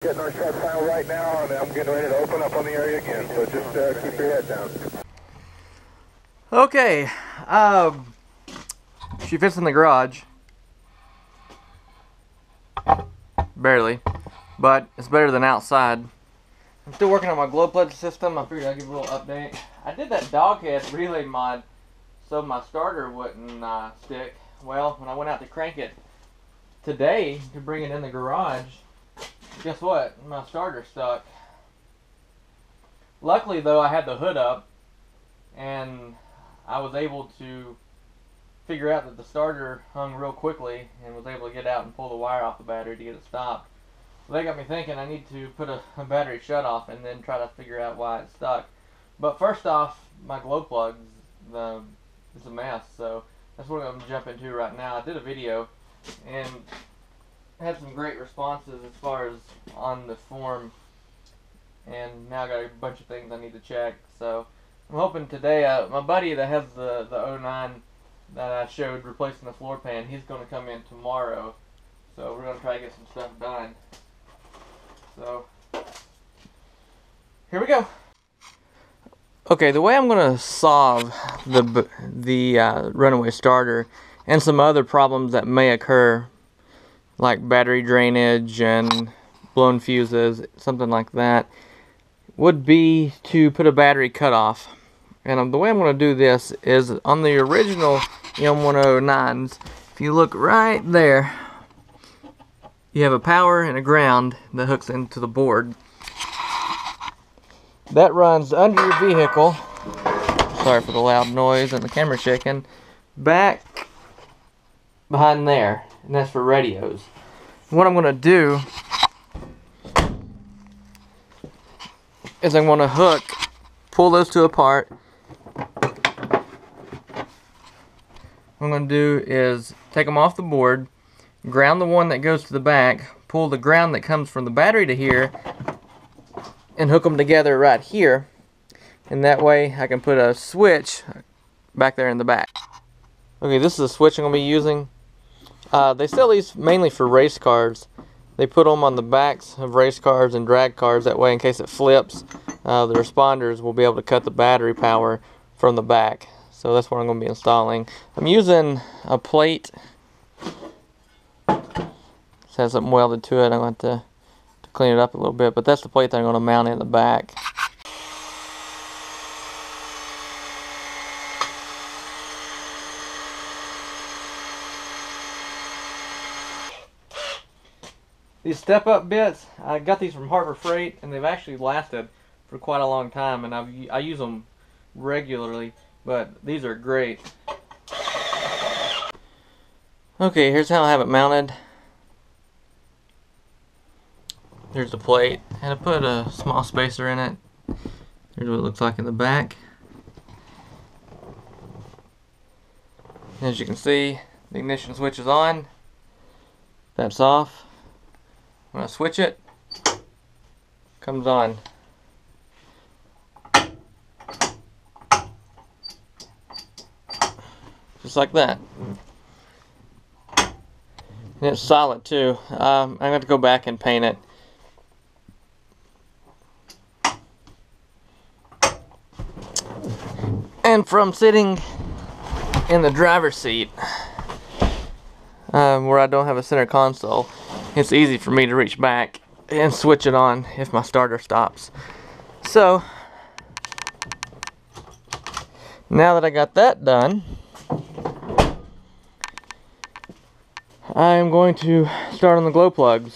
Getting our sharp file right now, and I'm getting ready to open up on the area again, so just keep your head down. Okay, she fits in the garage. Barely, but it's better than outside. I'm still working on my glow plug system. I figured I'd give a little update. I did that dog head relay mod so my starter wouldn't stick. Well, when I went out to crank it today to bring it in the garage, guess what? My starter stuck. Luckily though, I had the hood up and I was able to figure out that the starter hung real quickly and was able to get out and pull the wire off the battery to get it stopped. So that got me thinking I need to put a battery shut off and then try to figure out why it's stuck. But first off, my glow plugs, it's a mess, so that's what I'm going to jump into right now. I did a video and had some great responses as far as on the form, and now I got a bunch of things I need to check. So I'm hoping today, my buddy that has the 09 that I showed replacing the floor pan, he's going to come in tomorrow, so we're going to try to get some stuff done. So here we go. Okay, the way I'm going to solve the runaway starter and some other problems that may occur, like battery drainage and blown fuses, something like that, would be to put a battery cutoff. And the way I'm going to do this is on the original M1009s, if you look right there, you have a power and a ground that hooks into the board. That runs under your vehicle, sorry for the loud noise and the camera shaking, back behind there, and that's for radios. What I'm going to do is I'm going to pull those two apart. What I'm going to do is take them off the board, ground the one that goes to the back, pull the ground that comes from the battery to here, and hook them together right here. And that way I can put a switch back there in the back. Okay, this is a switch I'm going to be using. They sell these mainly for race cars. They put them on the backs of race cars and drag cars. That way, in case it flips, the responders will be able to cut the battery power from the back. So that's what I'm going to be installing. I'm using a plate. It has something welded to it. I'm going to have to clean it up a little bit, but that's the plate that I'm going to mount in the back. These step-up bits, I got these from Harbor Freight, and they've actually lasted for quite a long time, and I use them regularly, but these are great. Okay, here's how I have it mounted. There's the plate, and I put a small spacer in it. Here's what it looks like in the back. As you can see, the ignition switch is on. That's off. When I switch it, comes on. Just like that. And it's solid too. I'm going to have to go back and paint it. And from sitting in the driver's seat, where I don't have a center console, it's easy for me to reach back and switch it on if my starter stops. So, now that I got that done, I'm going to start on the glow plugs.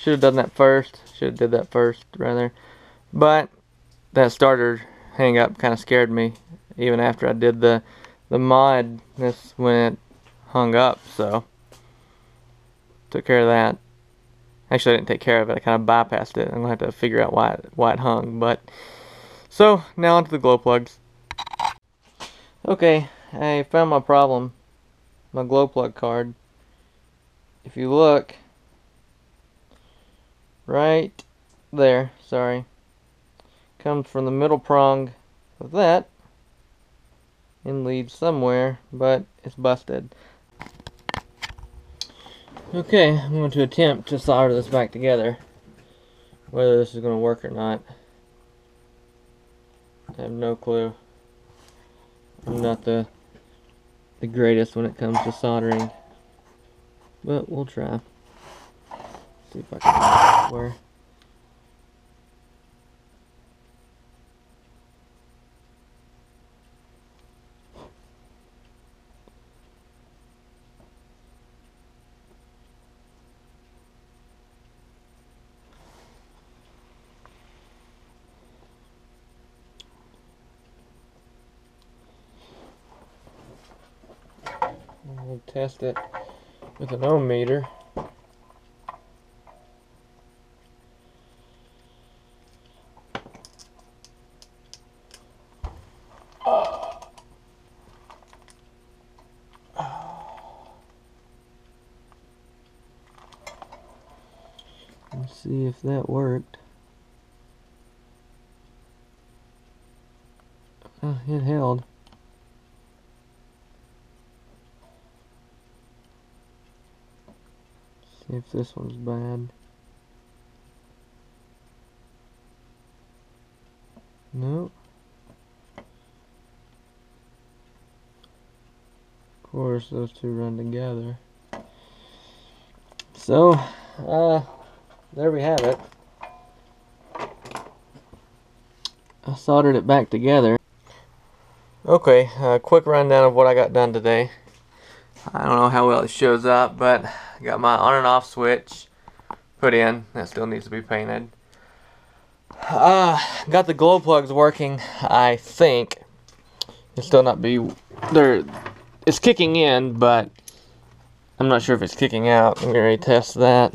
Should have done that first. Should have did that first, rather. But that starter hang up kind of scared me, even after I did the mod. That's when it hung up, so took care of that. Actually, I didn't take care of it. I kind of bypassed it. I'm going to have to figure out why it hung. But so, now onto the glow plugs. Okay, I found my problem. My glow plug card. If you look, right there, sorry, comes from the middle prong of that and leads somewhere, but it's busted. Okay, I'm going to attempt to solder this back together. Whether this is going to work or not, I have no clue. I'm not the greatest when it comes to soldering, but we'll try. See if I can where. We'll test it with an ohm meter. Let's see if that worked. It held. See if this one's bad. Nope. Of course, those two run together. So, there we have it. I soldered it back together. Okay, quick rundown of what I got done today. I don't know how well it shows up, but I got my on and off switch put in. That still needs to be painted. Got the glow plugs working, I think. It's still not be there. It's kicking in, but I'm not sure if it's kicking out. I'm gonna test that.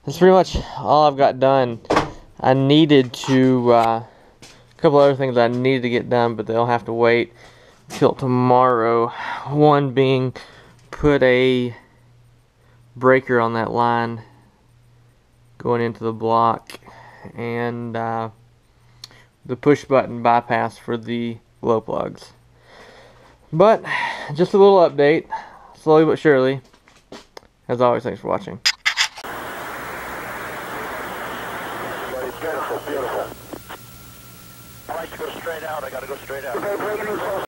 That's pretty much all I've got done. I needed to a couple other things I needed to get done, but they'll have to wait till tomorrow. One being put a breaker on that line going into the block, and the push button bypass for the glow plugs. But just a little update, slowly but surely. As always, thanks for watching. Beautiful, beautiful. I like to go straight out. I gotta go straight out.